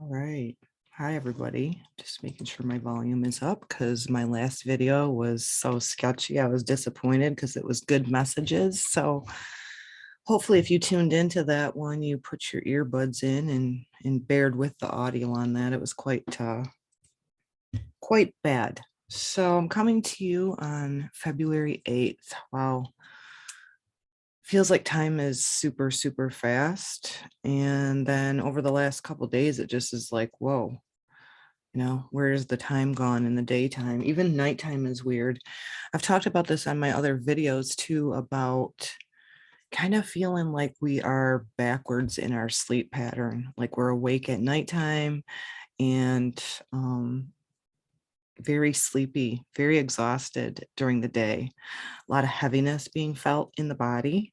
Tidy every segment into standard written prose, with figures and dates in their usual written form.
All right. Hi, everybody. Just making sure my volume is up because my last video was so sketchy. I was disappointed because it was good messages. So hopefully if you tuned into that one, you put your earbuds in and bared with the audio on that. It was quite bad. So I'm coming to you on February 8th. Wow. Feels like time is super, super fast. And then over the last couple of days, it just is like, whoa. Where's the time gone in the daytime? Even nighttime is weird. I've talked about this on my other videos too, about kind of feeling like we are backwards in our sleep pattern, like we're awake at nighttime and very sleepy, very exhausted during the day. A lot of heaviness being felt in the body.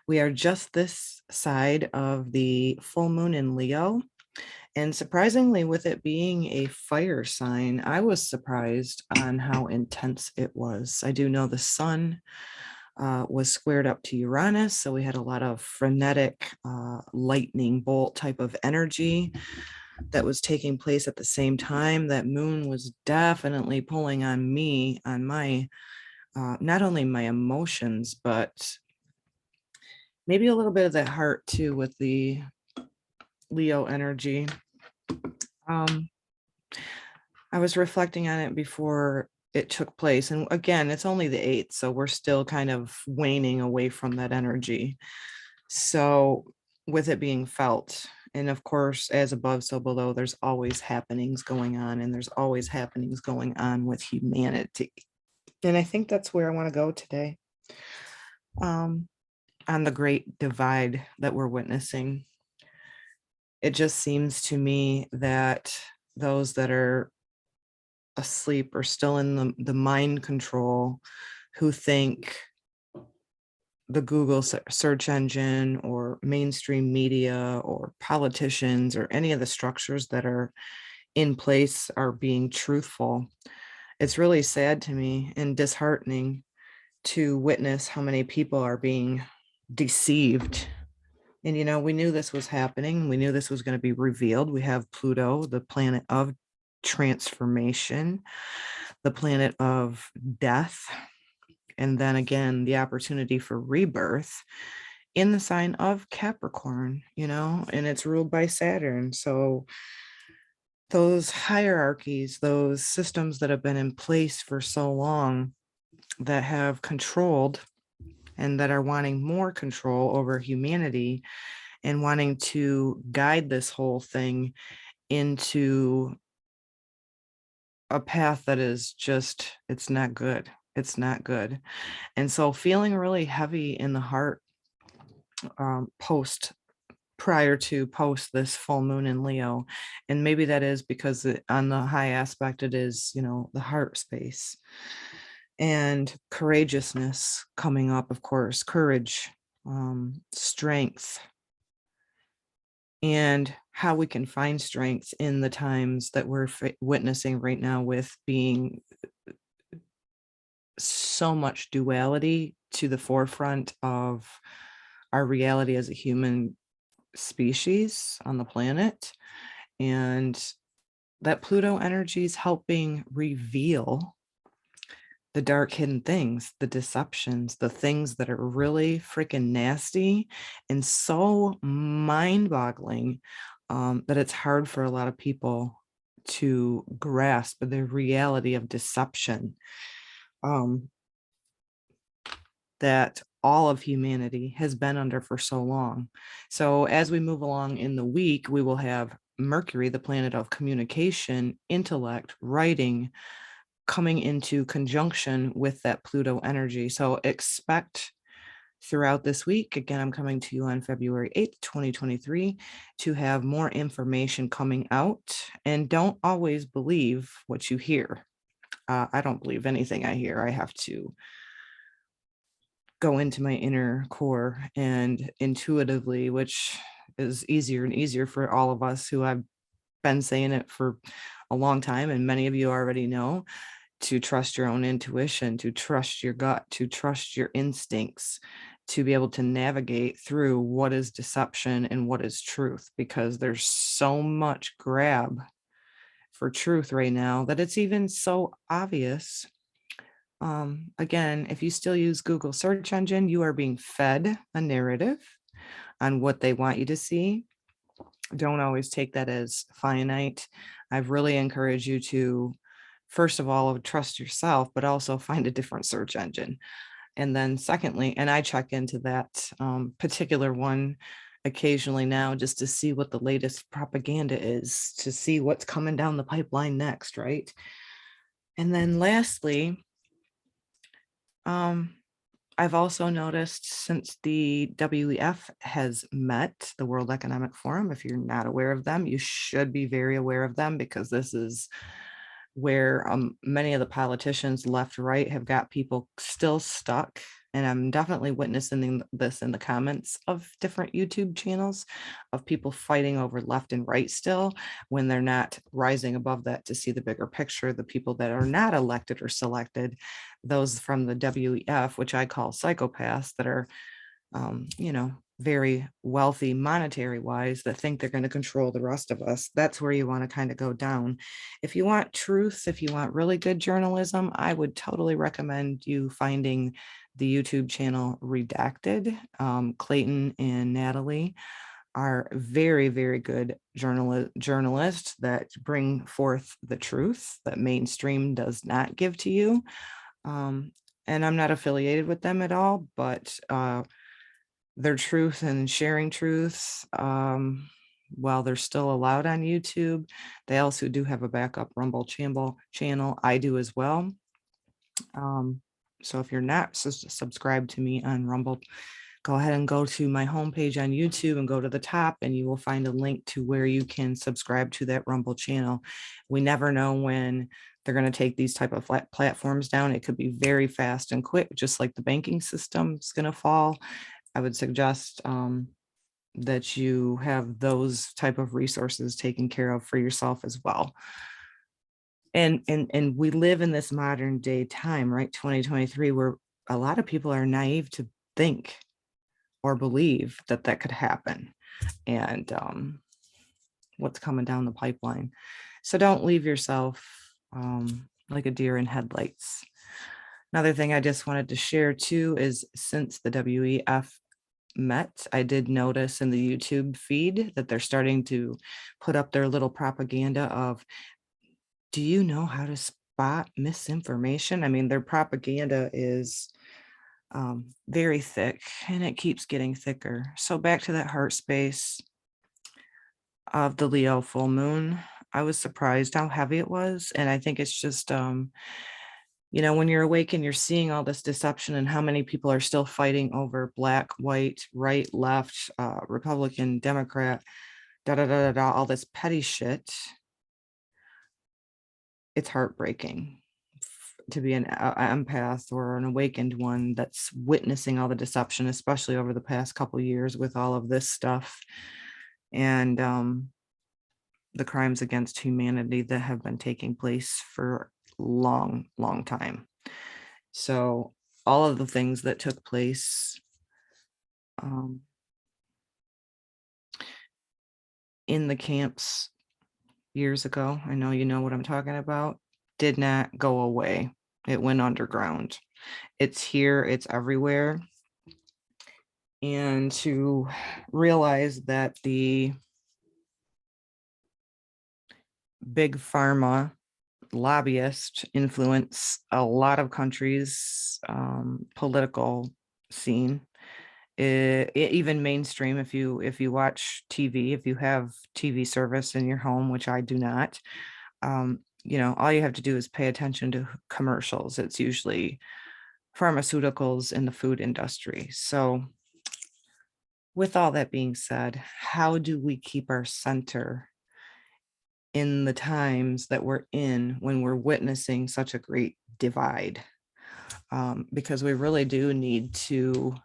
We are just this side of the full moon in Leo. And surprisingly, with it being a fire sign, I was surprised on how intense it was. I do know the sun was squared up to Uranus, so we had a lot of frenetic lightning bolt type of energy that was taking place at the same time. That moon was definitely pulling on me, on my, not only my emotions, but maybe a little bit of that heart too with the Leo energy. I was reflecting on it before it took place. And again, it's only the 8th, so we're still kind of waning away from that energy. So with it being felt, and of course, as above, so below, there's always happenings going on, and there's always happenings going on with humanity. And I think that's where I want to go today, on the great divide that we're witnessing. It just seems to me that those that are asleep or still in the mind control, who think the Google search engine or mainstream media or politicians or any of the structures that are in place are being truthful. It's really sad to me and disheartening to witness how many people are being deceived. And, we knew this was happening. We knew this was going to be revealed. We have Pluto, the planet of transformation, the planet of death, and then again, the opportunity for rebirth in the sign of Capricorn, and it's ruled by Saturn. So those hierarchies, those systems that have been in place for so long that have controlled and that are wanting more control over humanity and wanting to guide this whole thing into a path that is just, it's not good. It's not good. And so feeling really heavy in the heart post this full moon in Leo. And maybe that is because on the high aspect, it is, the heart space and courageousness coming up, of course, courage, strength, and how we can find strength in the times that we're witnessing right now, with being so much duality to the forefront of our reality as a human species on the planet. And that Pluto energy is helping reveal the dark hidden things, the deceptions, the things that are really freaking nasty and so mind-boggling, that it's hard for a lot of people to grasp the reality of deception, that all of humanity has been under for so long. So as we move along in the week, we will have Mercury, the planet of communication, intellect, writing, coming into conjunction with that Pluto energy. So expect throughout this week, again, I'm coming to you on February 8th, 2023, to have more information coming out. And don't always believe what you hear. I don't believe anything I hear. I have to go into my inner core and intuitively, which is easier and easier for all of us who have been saying it for a long time. And many of you already know to trust your own intuition, to trust your gut, to trust your instincts, to be able to navigate through what is deception and what is truth, because there's so much grab for truth right now that it's even so obvious. Again, if you still use Google search engine, you are being fed a narrative on what they want you to see. Don't always take that as finite. I've really encouraged you to, first of all, trust yourself, but also find a different search engine. And then secondly, and I check into that particular one occasionally now just to see what the latest propaganda is, to see what's coming down the pipeline next, right? And then lastly, I've also noticed since the WEF has met, the World Economic Forum, if you're not aware of them, you should be very aware of them, because this is where many of the politicians left, right, have got people still stuck. And I'm definitely witnessing this in the comments of different YouTube channels of people fighting over left and right still, when they're not rising above that to see the bigger picture. The people that are not elected or selected, those from the WEF, which I call psychopaths, that are very wealthy monetary wise, that think they're going to control the rest of us. That's where you want to kind of go down. If you want truth, if you want really good journalism, I would totally recommend you finding the YouTube channel Redacted. Clayton and Natalie are very, very good journalists that bring forth the truth that mainstream does not give to you. And I'm not affiliated with them at all, but their truth and sharing truths, while they're still allowed on YouTube, they also do have a backup Rumble channel. I do as well. So if you're not subscribed to me on Rumble, go ahead and go to my homepage on YouTube and go to the top, and you will find a link to where you can subscribe to that Rumble channel. We never know when they're going to take these type of platforms down. It could be very fast and quick, just like the banking system is going to fall. I would suggest that you have those type of resources taken care of for yourself as well. And we live in this modern day time, right? 2023, where a lot of people are naive to think or believe that that could happen, and what's coming down the pipeline. So don't leave yourself like a deer in headlights. Another thing I just wanted to share too is, since the WEF met, I did notice in the YouTube feed that they're starting to put up their little propaganda of, do you know how to spot misinformation? I mean, their propaganda is very thick, and it keeps getting thicker. So back to that heart space of the Leo full moon, I was surprised how heavy it was. And I think it's just, when you're awake and you're seeing all this deception and how many people are still fighting over black, white, right, left, Republican, Democrat, all this petty shit, it's heartbreaking to be an empath or an awakened one that's witnessing all the deception, especially over the past couple of years with all of this stuff and the crimes against humanity that have been taking place for long time. So all of the things that took place in the camps years ago, I know you know what I'm talking about, did not go away. It went underground. It's here, it's everywhere. And to realize that the big pharma lobbyists influence a lot of countries' political scene, even mainstream. If you watch TV, if you have TV service in your home, which I do not, all you have to do is pay attention to commercials. It's usually pharmaceuticals in the food industry. So with all that being said, how do we keep our center in the times that we're in when we're witnessing such a great divide? Because we really do need to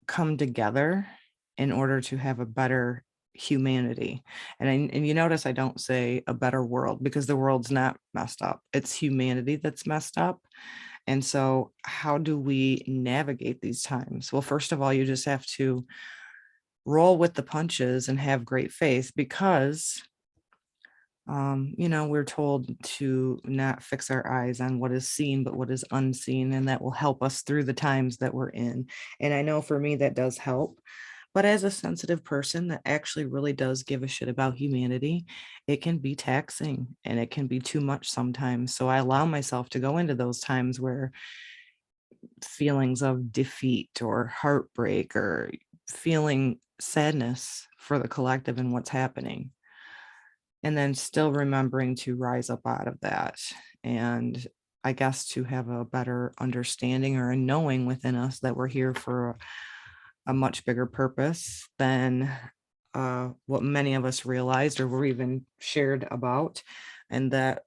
come together in order to have a better humanity. And you notice I don't say a better world, because the world's not messed up. It's humanity that's messed up. And so how do we navigate these times? Well, first of all, you just have to roll with the punches and have great faith, because we're told to not fix our eyes on what is seen, but what is unseen, and that will help us through the times that we're in. And I know for me that does help. But as a sensitive person that actually really does give a shit about humanity, it can be taxing and it can be too much sometimes. So I allow myself to go into those times where feelings of defeat or heartbreak or feeling sadness for the collective and what's happening, and then still remembering to rise up out of that. And I guess to have a better understanding or a knowing within us that we're here for a much bigger purpose than what many of us realized or were even shared about. And that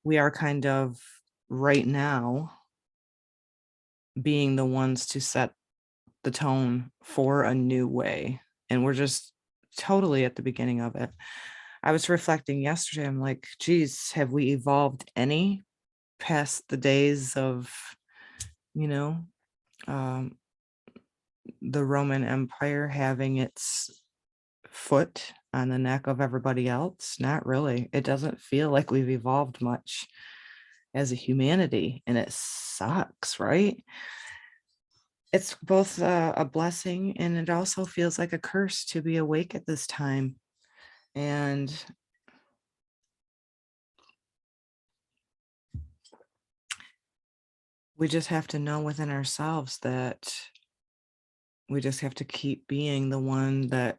we are kind of right now being the ones to set the tone for a new way. And we're just totally at the beginning of it. I was reflecting yesterday. I'm like, geez, have we evolved any past the days of, you know, um, the Roman Empire having its foot on the neck of everybody else? Not really. It doesn't feel like we've evolved much as a humanity, and it sucks, right? It's both a blessing, and it also feels like a curse to be awake at this time. And we just have to know within ourselves that we just have to keep being the one that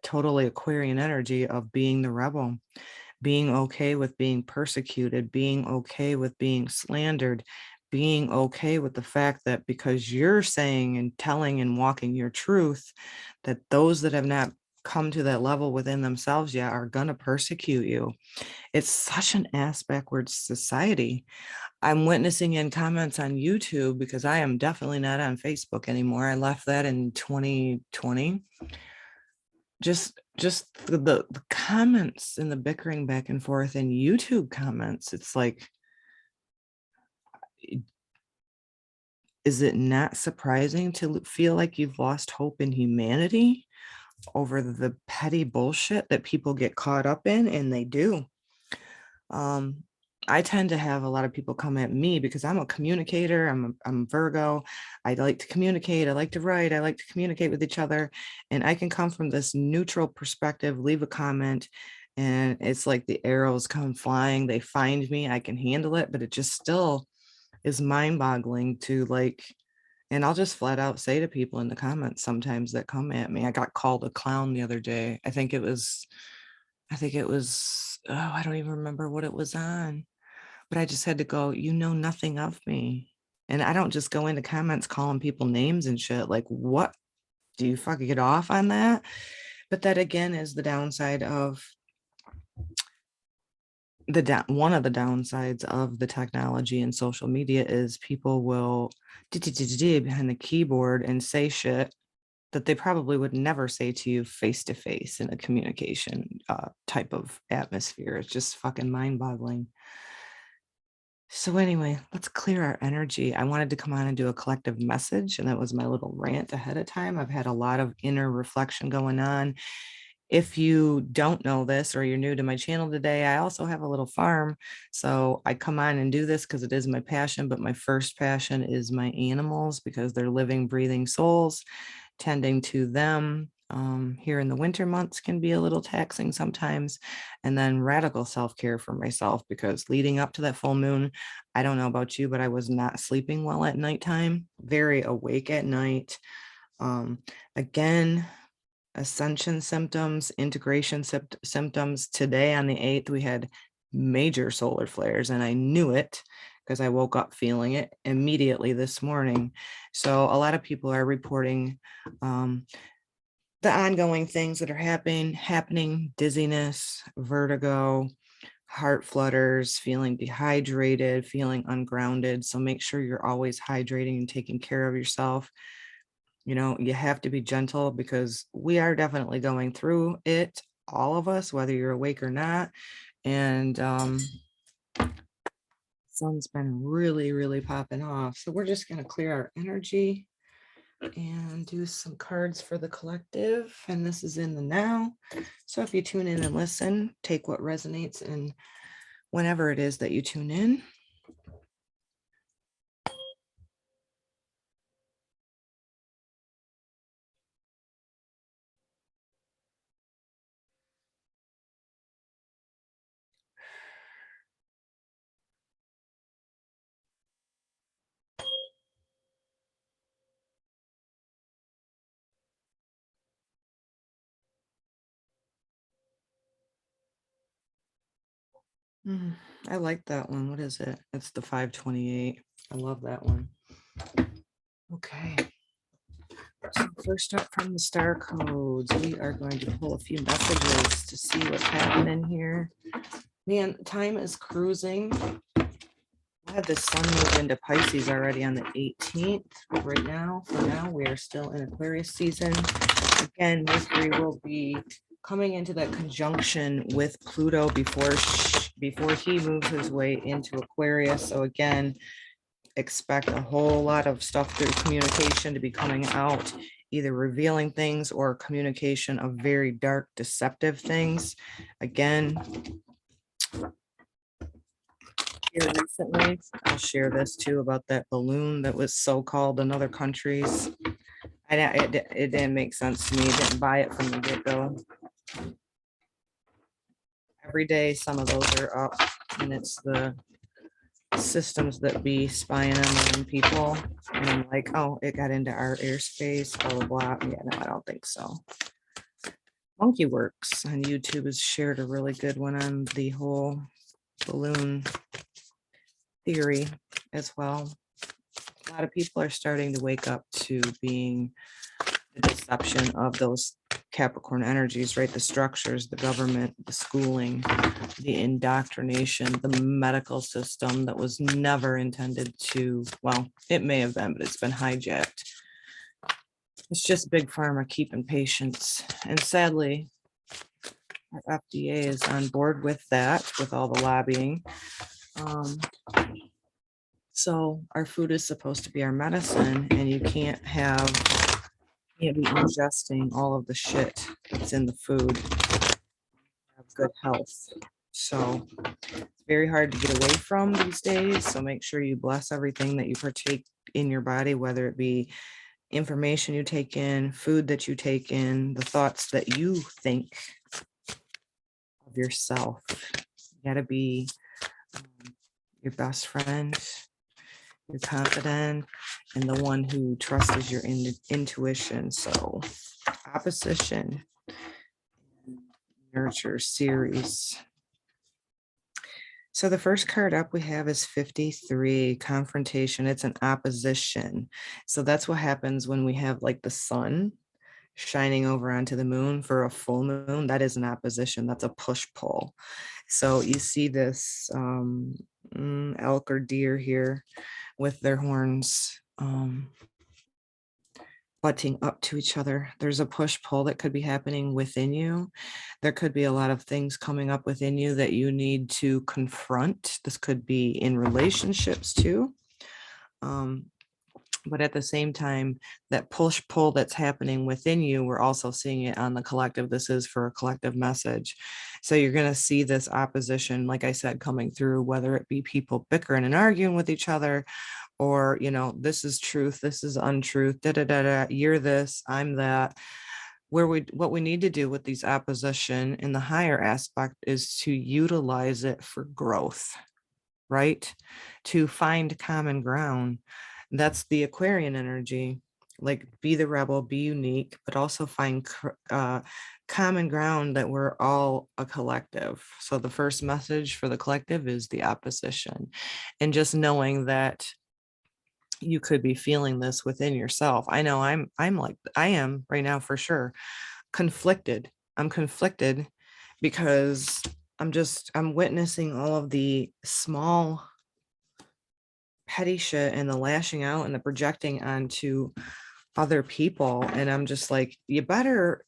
totally Aquarian energy of being the rebel, being okay with being persecuted, being okay with being slandered, being okay with the fact that because you're saying and telling and walking your truth, that those that have not come to that level within themselves yet are going to persecute you. It's such an ass backwards society. I'm witnessing in comments on YouTube, because I am definitely not on Facebook anymore. I left that in 2020. Just the comments and the bickering back and forth in YouTube comments. It's like, is it not surprising to feel like you've lost hope in humanity over the petty bullshit that people get caught up in? And they do. I tend to have a lot of people come at me because I'm a communicator. I'm Virgo. I like to communicate. I like to write. I like to communicate with each other. And I can come from this neutral perspective, leave a comment, and it's like the arrows come flying. They find me. I can handle it, but it just still is mind boggling to like, and I'll just flat out say to people in the comments sometimes that come at me. I got called a clown the other day. Oh, I don't even remember what it was on, but I just had to go, you know nothing of me. And I don't just go into comments calling people names and shit. Like, what? Do you fucking get off on that? But that again is the downside of one of the downsides of the technology and social media is people will behind the keyboard and say shit that they probably would never say to you face to face in a communication type of atmosphere. It's just fucking mind boggling. So anyway, let's clear our energy. I wanted to come on and do a collective message, and that was my little rant ahead of time. I've had a lot of inner reflection going on. If you don't know this or you're new to my channel today, I also have a little farm. So I come on and do this because it is my passion, but my first passion is my animals, because they're living, breathing souls. Tending to them here in the winter months can be a little taxing sometimes. And then radical self-care for myself, because leading up to that full moon, I don't know about you, but I was not sleeping well at nighttime, very awake at night. Again, ascension symptoms, integration symptoms. Today on the 8th, we had major solar flares, and I knew it because I woke up feeling it immediately this morning. So a lot of people are reporting the ongoing things that are happening, dizziness, vertigo, heart flutters, feeling dehydrated, feeling ungrounded. So make sure you're always hydrating and taking care of yourself. You have to be gentle, because we are definitely going through it, all of us, whether you're awake or not. And Sun's been really, really popping off. So we're just going to clear our energy and do some cards for the collective. And this is in the now. So if you tune in and listen, take what resonates and whenever it is that you tune in. I like that one. What is it? It's the 528. I love that one. Okay. So first up from the star codes, we are going to pull a few messages to see what's happening here. Man, time is cruising. I had the sun move into Pisces already on the 18th. But right now, for now, we are still in Aquarius season. Again, Mercury will be coming into that conjunction with Pluto before he moves his way into Aquarius. So again, expect a whole lot of stuff through communication to be coming out, either revealing things or communication of very dark, deceptive things. Again, here recently, I'll share this too about that balloon that was so-called in other countries. It didn't make sense to me. Didn't buy it from the get-go. Every day, some of those are up, and it's the systems that be spying on their own people. And I'm like, oh, it got into our airspace, blah, blah, blah. Yeah, no, I don't think so. Monkey Works on YouTube has shared a really good one on the whole balloon theory as well. A lot of people are starting to wake up to being the deception of those Capricorn energies, right? The structures, the government, the schooling, the indoctrination, the medical system that was never intended to, well, it may have been, but it's been hijacked. It's just big pharma keeping patients. And sadly, our FDA is on board with that, with all the lobbying. So our food is supposed to be our medicine, and you can't be ingesting all of the shit that's in the food. Have good health. So it's very hard to get away from these days. So make sure you bless everything that you partake in your body, whether it be information you take in, food that you take in, the thoughts that you think of yourself. You gotta be your best friend, your confidant, and the one who trusts your intuition. So opposition, nurture series. So the first card up we have is 53, confrontation. It's an opposition. So that's what happens when we have like the sun shining over onto the moon for a full moon. That is an opposition. That's a push-pull. So you see this elk or deer here with their horns butting up to each other. There's a push-pull that could be happening within you. There could be a lot of things coming up within you that you need to confront. This could be in relationships too. But at the same time, that push-pull that's happening within you, we're also seeing it on the collective. This is for a collective message. So you're going to see this opposition, like I said, coming through, whether it be people bickering and arguing with each other, or, you know, this is truth, this is untruth, da da da da, you're this, I'm that. What we need to do with these opposition in the higher aspect is to utilize it for growth, right? To find common ground. That's the Aquarian energy. Like, be the rebel, be unique, but also find common ground, that we're all a collective. So the first message for the collective is the opposition, and just knowing that you could be feeling this within yourself. I know I'm like, I am right now for sure, conflicted. I'm conflicted because I'm witnessing all of the small petty shit and the lashing out and the projecting onto other people. And I'm just like, you better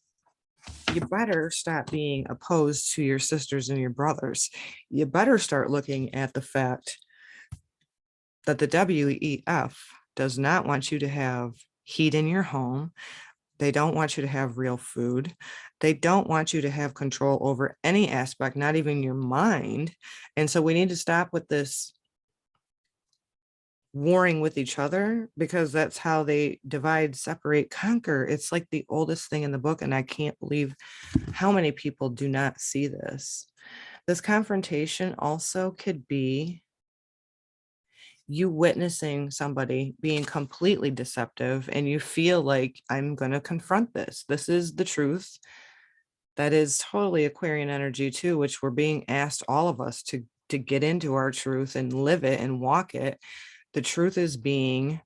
stop being opposed to your sisters and your brothers. You better start looking at the fact that the WEF does not want you to have heat in your home. They don't want you to have real food. They don't want you to have control over any aspect, not even your mind. And so we need to stop with this warring with each other, because that's how they divide, separate, conquer. It's like the oldest thing in the book. And I can't believe how many people do not see this. This confrontation also could be you witnessing somebody being completely deceptive and you feel like, I'm going to confront this. This is the truth. That is totally Aquarian energy too, which we're being asked, all of us, to get into our truth and live it and walk it. The truth is being,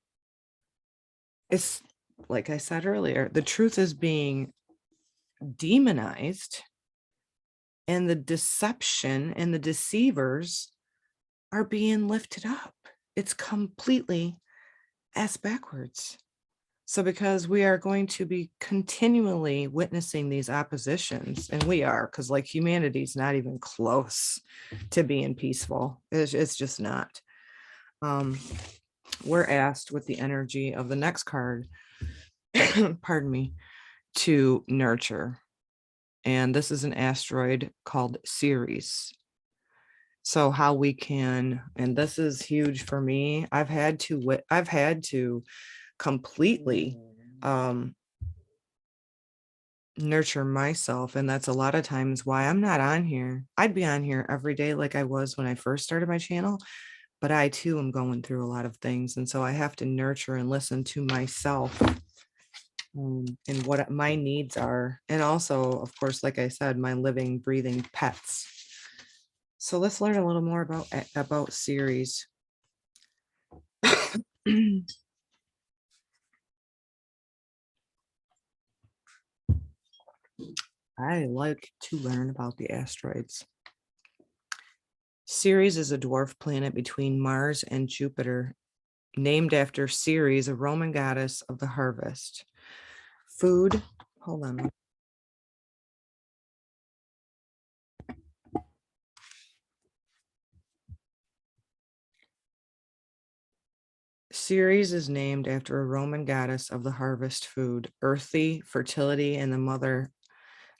it's like I said earlier, the truth is being demonized, and the deception and the deceivers are being lifted up. It's completely ass backwards. So because we are going to be continually witnessing these oppositions, and we are, because like humanity's not even close to being peaceful. It's just not. We're asked with the energy of the next card, pardon me, to nurture. And this is an asteroid called Ceres. So how we can, and this is huge for me, I've had to completely nurture myself. And that's a lot of times why I'm not on here. I'd be on here every day like I was when I first started my channel, but I too am going through a lot of things. And so I have to nurture and listen to myself, and what my needs are. And also, of course, like I said, my living, breathing pets. So let's learn a little more about Ceres. I like to learn about the asteroids. Ceres is a dwarf planet between Mars and Jupiter, named after Ceres, a Roman goddess of the harvest. Food, hold on. Ceres is named after a Roman goddess of the harvest, food, earthy, fertility, and the mother,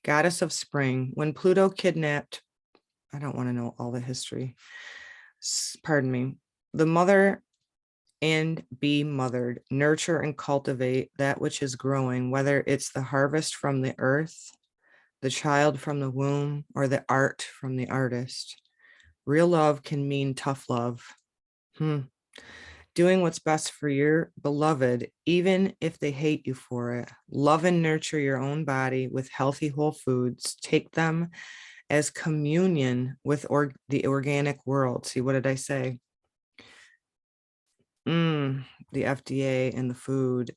goddess of spring. When Pluto kidnapped, I don't want to know all the history, pardon me, the mother and be mothered, nurture and cultivate that which is growing, whether it's the harvest from the earth, the child from the womb, or the art from the artist. Real love can mean tough love. Doing what's best for your beloved, even if they hate you for it. Love and nurture your own body with healthy whole foods. Take them as communion with the organic world. See, what did I say? The FDA and the food,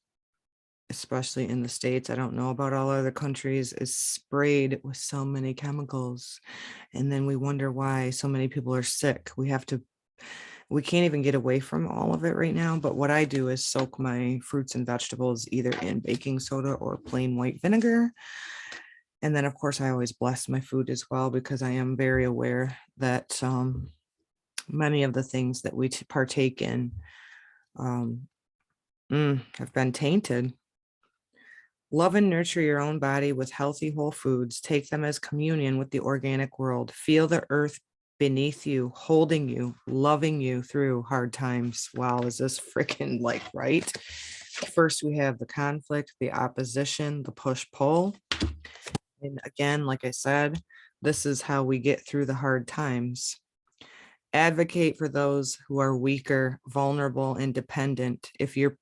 especially in the States, I don't know about all other countries, is sprayed with so many chemicals. And then we wonder why so many people are sick. We can't even get away from all of it right now. But what I do is soak my fruits and vegetables either in baking soda or plain white vinegar. And then, of course, I always bless my food as well, because I am very aware that many of the things that we partake in have been tainted. Love and nurture your own body with healthy whole foods. Take them as communion with the organic world. Feel the earth beneath you, holding you, loving you through hard times. Wow, is this freaking like right? First, we have the conflict, the opposition, the push-pull. And again, like I said, this is how we get through the hard times. Advocate for those who are weaker, vulnerable, and dependent. If your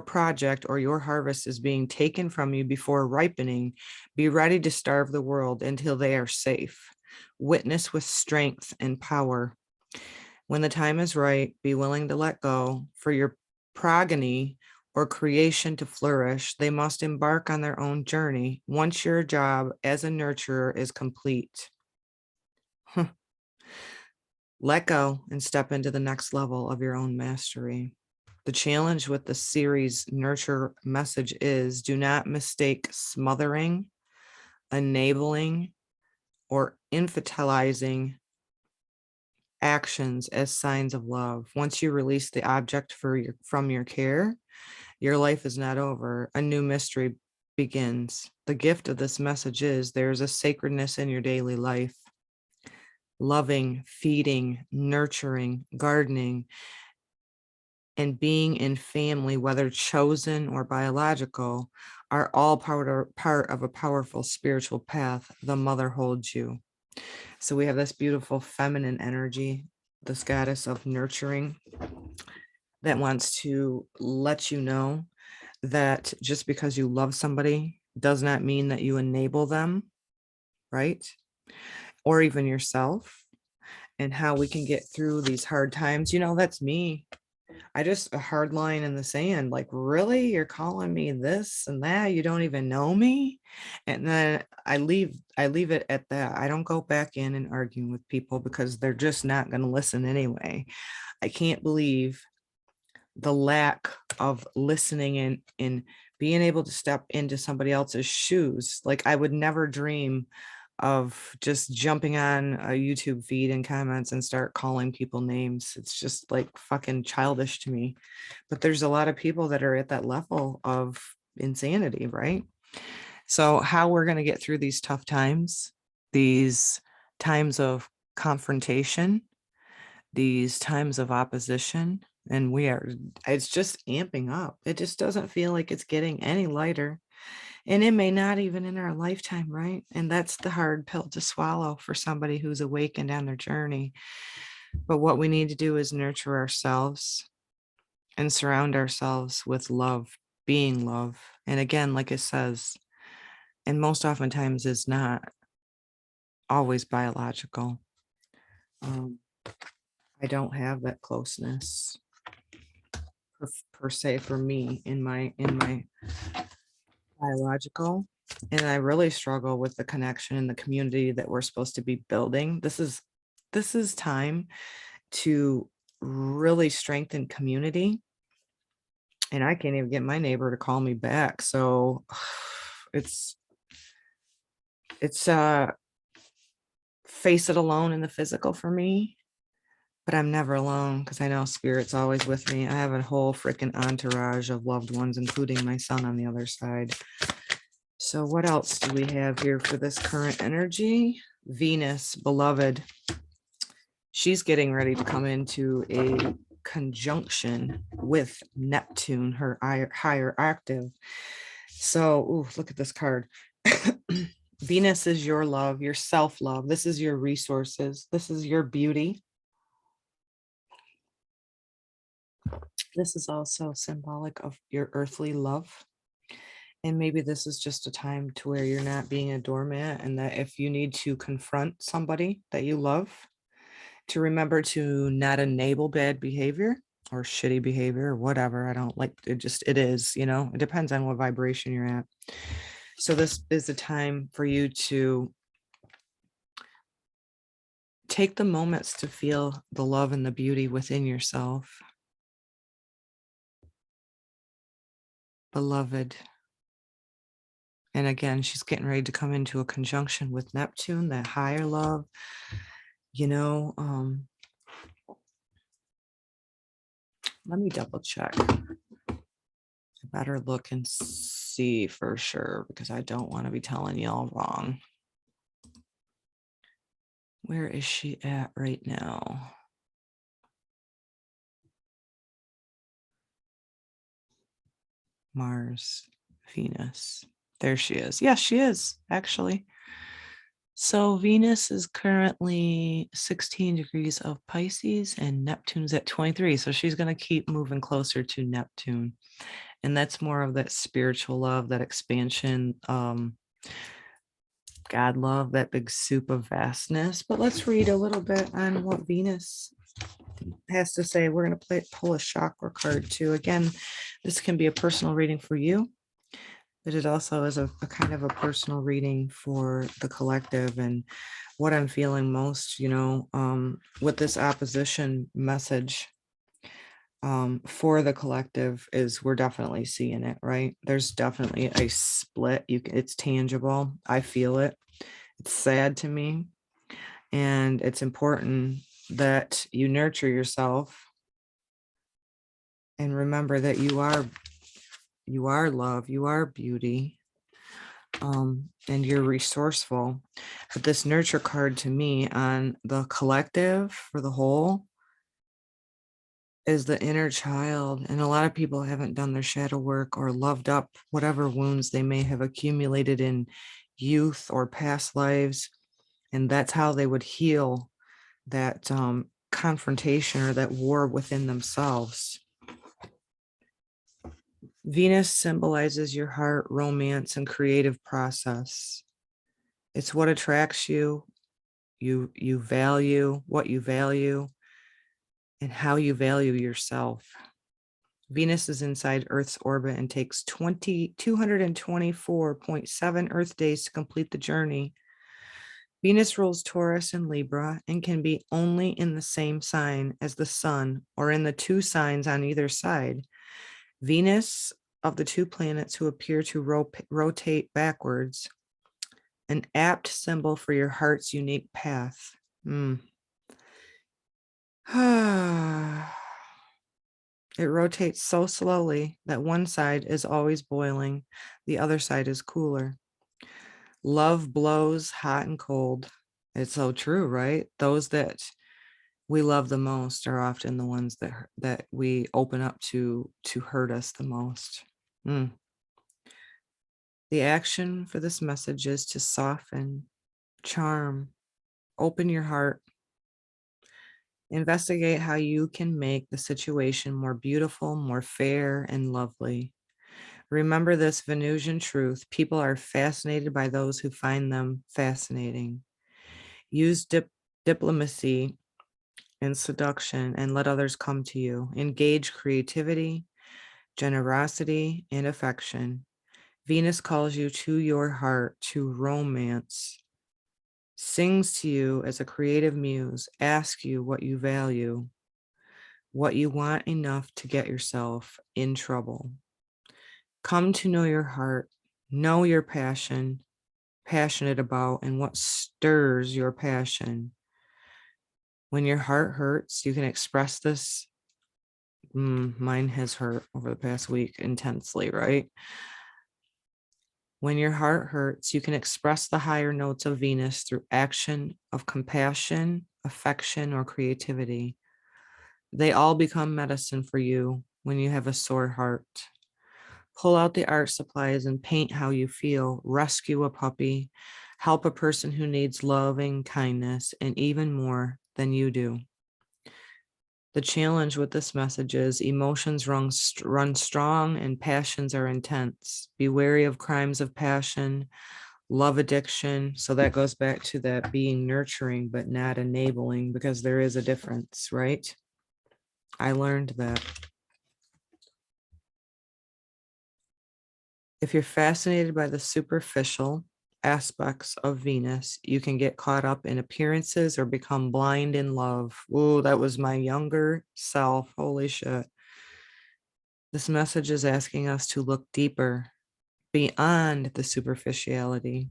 project or your harvest is being taken from you before ripening, be ready to starve the world until they are safe. Witness with strength and power. When the time is right, be willing to let go. For your progeny or creation to flourish, they must embark on their own journey once your job as a nurturer is complete. Let go and step into the next level of your own mastery. The challenge with the Ceres nurture message is, do not mistake smothering, enabling, or infantilizing actions as signs of love. Once you release the object from your care, your life is not over. A new mystery begins. The gift of this message is there's a sacredness in your daily life. Loving, feeding, nurturing, gardening, and being in family, whether chosen or biological, are all part of a powerful spiritual path. The mother holds you. So we have this beautiful feminine energy, this goddess of nurturing, that wants to let you know that just because you love somebody does not mean that you enable them, right? Or even yourself, and how we can get through these hard times. That's me. I just a hard line in the sand, like, really? You're calling me this and that? You don't even know me? And then I leave it at that. I don't go back in and arguing with people because they're just not going to listen anyway. I can't believe the lack of listening and being able to step into somebody else's shoes. Like, I would never dream of just jumping on a YouTube feed and comments and start calling people names. It's just like fucking childish to me. But there's a lot of people that are at that level of insanity, right? So how we're going to get through these tough times, these times of confrontation, these times of opposition, and it's just amping up. It just doesn't feel like it's getting any lighter. And it may not even in our lifetime, right? And that's the hard pill to swallow for somebody who's awakened on their journey. But what we need to do is nurture ourselves and surround ourselves with love, being love. And again, like it says, and most oftentimes is not always biological. I don't have that closeness per se for me in my biological, and I really struggle with the connection in the community that we're supposed to be building. This is time to really strengthen community, and I can't even get my neighbor to call me back. So it's face it alone in the physical for me, but I'm never alone because I know spirit's always with me. I have a whole freaking entourage of loved ones, including my son on the other side. So what else do we have here for this current energy? Venus, beloved. She's getting ready to come into a conjunction with Neptune, her higher octave. So, look at this card. Venus is your love, your self-love. This is your resources. This is your beauty. This is also symbolic of your earthly love. And maybe this is just a time to where you're not being a doormat, and that if you need to confront somebody that you love, to remember to not enable bad behavior or shitty behavior or whatever. I don't like it, it is, it depends on what vibration you're at. So this is a time for you to take the moments to feel the love and the beauty within yourself. Beloved. And again, she's getting ready to come into a conjunction with Neptune, that higher love, let me double check. I better look and see for sure, because I don't want to be telling y'all wrong. Where is she at right now? Mars, Venus. There she is. Yes, she is, actually. So Venus is currently 16 degrees of Pisces and Neptune's at 23. So she's going to keep moving closer to Neptune. And that's more of that spiritual love, that expansion, God love, that big soup of vastness. But let's read a little bit on what Venus has to say. We're going to pull a chakra card too. Again, this can be a personal reading for you, but it also is a kind of a personal reading for the collective. And what I'm feeling most, with this opposition message for the collective is we're definitely seeing it, right? There's definitely a split. It's tangible. I feel it. It's sad to me. And it's important that you nurture yourself and remember that you are love, you are beauty, and you're resourceful. But this nurture card to me on the collective for the whole is the inner child. And a lot of people haven't done their shadow work or loved up whatever wounds they may have accumulated in youth or past lives. And that's how they would heal that confrontation or that war within themselves. Venus symbolizes your heart, romance, and creative process. It's what attracts you. You value what you value and how you value yourself. Venus is inside Earth's orbit and takes 224.7 Earth days to complete the journey. Venus rules Taurus and Libra and can be only in the same sign as the sun or in the two signs on either side. Venus, of the two planets who appear to rotate backwards, an apt symbol for your heart's unique path. It rotates so slowly that one side is always boiling, the other side is cooler. Love blows hot and cold. It's so true, right? Those that we love the most are often the ones that we open up to hurt us the most. The action for this message is to soften, charm, open your heart. Investigate how you can make the situation more beautiful, more fair, and lovely. Remember this Venusian truth: people are fascinated by those who find them fascinating. Use diplomacy and seduction and let others come to you. Engage creativity, generosity, and affection. Venus calls you to your heart, to romance, sings to you as a creative muse, asks you what you value, what you want enough to get yourself in trouble. Come to know your heart, know your passionate about, and what stirs your passion. When your heart hurts, you can express this. Mine has hurt over the past week intensely, right? When your heart hurts, you can express the higher notes of Venus through action of compassion, affection, or creativity. They all become medicine for you when you have a sore heart. Pull out the art supplies and paint how you feel. Rescue a puppy. Help a person who needs loving kindness and even more than you do. The challenge with this message is emotions run strong and passions are intense. Be wary of crimes of passion, love addiction. So that goes back to that being nurturing but not enabling, because there is a difference, right? I learned that. If you're fascinated by the superficial aspects of Venus, you can get caught up in appearances or become blind in love. Oh, that was my younger self. Holy shit. This message is asking us to look deeper, beyond the superficiality.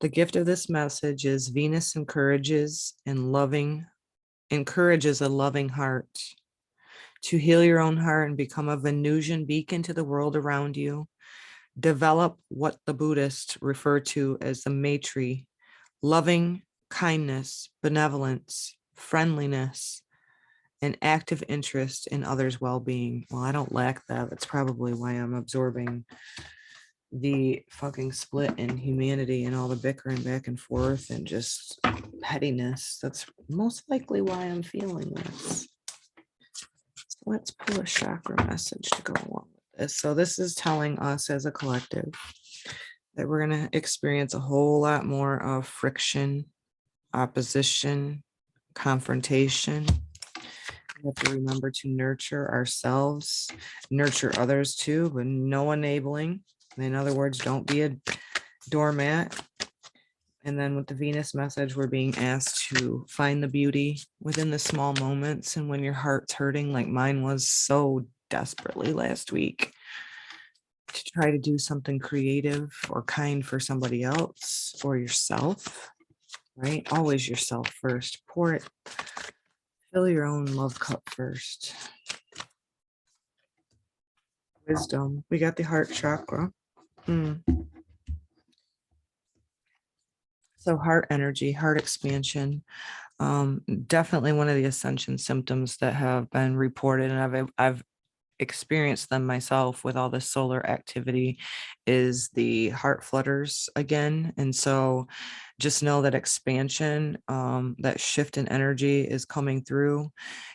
The gift of this message is Venus encourages a loving heart. To heal your own heart and become a Venusian beacon to the world around you, develop what the Buddhists refer to as the Maitri: loving kindness, benevolence, friendliness, and active interest in others' well-being. Well, I don't lack that. That's probably why I'm absorbing the fucking split in humanity and all the bickering back and forth and just pettiness. That's most likely why I'm feeling this. So let's pull a chakra message to go along with this. So this is telling us as a collective that we're going to experience a whole lot more of friction, opposition, confrontation. We have to remember to nurture ourselves, nurture others too, but no enabling. In other words, don't be a doormat. And then with the Venus message, we're being asked to find the beauty within the small moments. And when your heart's hurting, like mine was so desperately last week, to try to do something creative or kind for somebody else or yourself. right? Always yourself first. Pour it, fill your own love cup first. Wisdom. We got the heart chakra. So heart energy, heart expansion. Definitely one of the ascension symptoms that have been reported, and I've experienced them myself with all the solar activity, is the heart flutters again. And so just know that expansion, that shift in energy is coming through.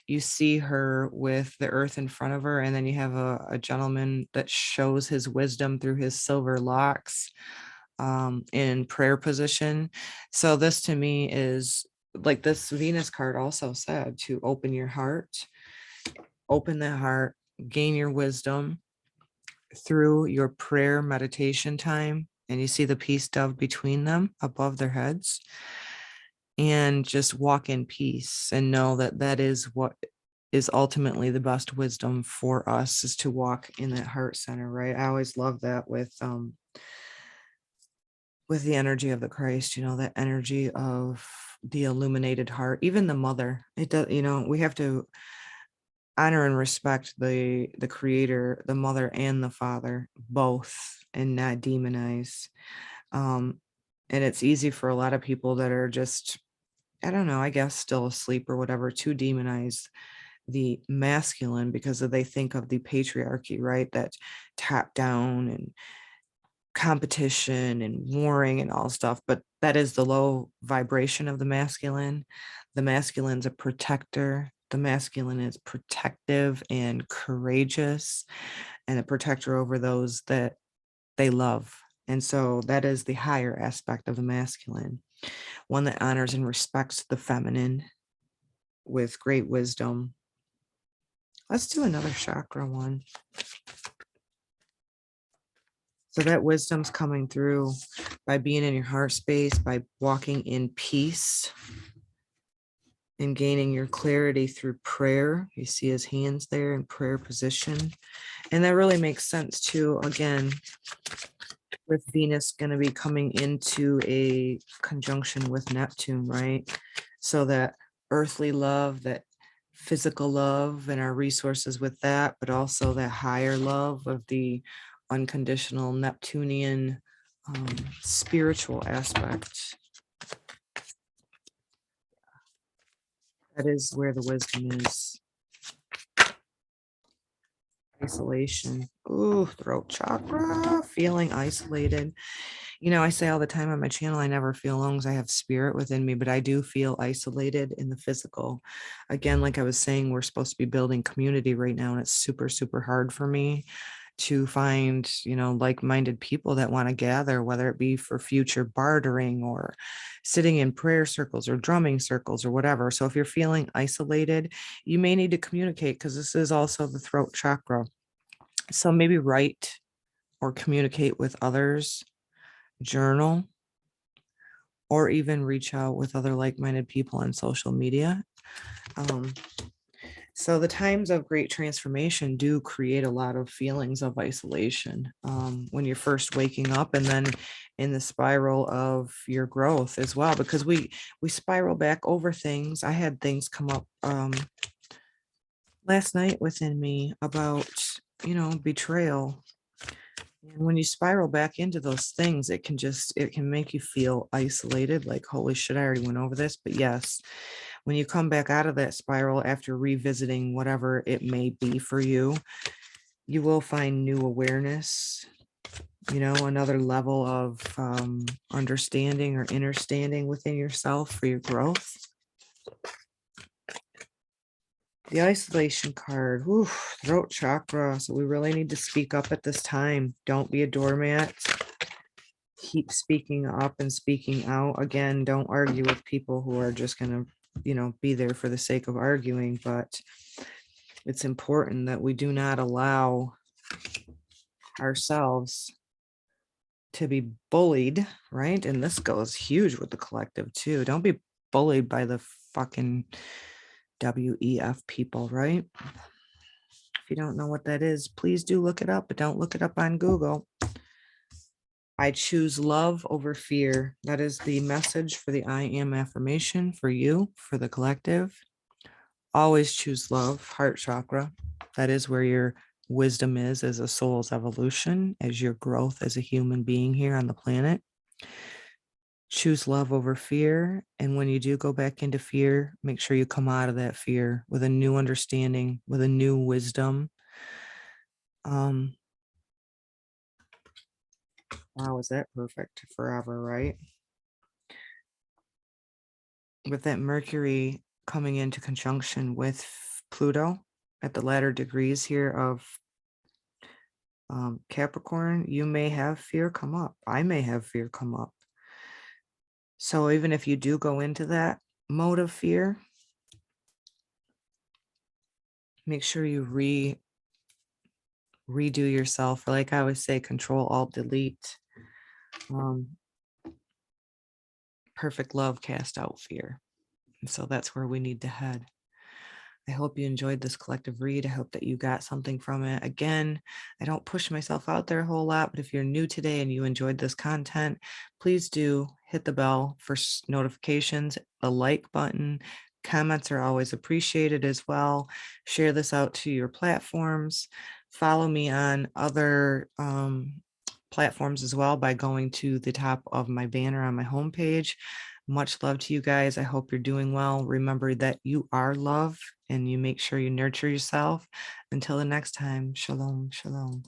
You see her with the earth in front of her, and then you have a gentleman that shows his wisdom through his silver locks, in prayer position. So this to me is like this Venus card also said, to open your heart, open the heart, gain your wisdom through your prayer meditation time. And you see the peace dove between them above their heads, and just walk in peace and know that that is what is ultimately the best wisdom for us, is to walk in that heart center, right? I always love that with the energy of the Christ, that energy of the illuminated heart, even the mother. It does, we have to honor and respect the creator, the mother and the father, both, and not demonize. And it's easy for a lot of people that are just, I don't know, I guess still asleep or whatever, to demonize the masculine because they think of the patriarchy, right? That top down and competition and warring and all stuff, but that is the low vibration of the masculine. The masculine's a protector. The masculine is protective and courageous, and a protector over those that they love. And so that is the higher aspect of the masculine, one that honors and respects the feminine with great wisdom. Let's do another chakra one. So that wisdom's coming through by being in your heart space, by walking in peace and gaining your clarity through prayer. You see his hands there in prayer position. And that really makes sense too, again, with Venus going to be coming into a conjunction with Neptune, right? So that earthly love, that physical love and our resources with that, but also that higher love of the unconditional Neptunian spiritual aspect. That is where the wisdom is. Isolation. Ooh, throat chakra, feeling isolated. I say all the time on my channel, I never feel alone because I have spirit within me, but I do feel isolated in the physical. Again, like I was saying, we're supposed to be building community right now, and it's super, super hard for me to find, like-minded people that want to gather, whether it be for future bartering or sitting in prayer circles or drumming circles or whatever. So if you're feeling isolated, you may need to communicate, because this is also the throat chakra. So maybe write or communicate with others, journal, or even reach out with other like-minded people on social media. So the times of great transformation do create a lot of feelings of isolation when you're first waking up, and then in the spiral of your growth as well, because we spiral back over things. I had things come up last night within me about, betrayal. And when you spiral back into those things, it can make you feel isolated, like, holy shit, I already went over this. But yes, when you come back out of that spiral after revisiting whatever it may be for you, you will find new awareness, another level of understanding or understanding within yourself for your growth. The isolation card, throat chakra. So we really need to speak up at this time. Don't be a doormat. Keep speaking up and speaking out. Again, don't argue with people who are just going to, be there for the sake of arguing. But it's important that we do not allow ourselves to be bullied, right? And this goes huge with the collective too. Don't be bullied by the fucking WEF people, right? If you don't know what that is, please do look it up, but don't look it up on Google. I choose love over fear. That is the message for the I am affirmation for you, for the collective. Always choose love, heart chakra. That is where your wisdom is as a soul's evolution, as your growth as a human being here on the planet. Choose love over fear. And when you do go back into fear, make sure you come out of that fear with a new understanding, with a new wisdom. Wow, is that perfect forever, right? With that Mercury coming into conjunction with Pluto at the latter degrees here of Capricorn, you may have fear come up. I may have fear come up. So even if you do go into that mode of fear, make sure you redo yourself. Like I always say, Control Alt Delete. Perfect love cast out fear. And so that's where we need to head. I hope you enjoyed this collective read. I hope that you got something from it. Again, I don't push myself out there a whole lot, but if you're new today and you enjoyed this content, please do hit the bell for notifications, the like button. Comments are always appreciated as well. Share this out to your platforms. Follow me on other platforms as well by going to the top of my banner on my homepage. Much love to you guys. I hope you're doing well. Remember that you are love and you make sure you nurture yourself. Until the next time, shalom, shalom.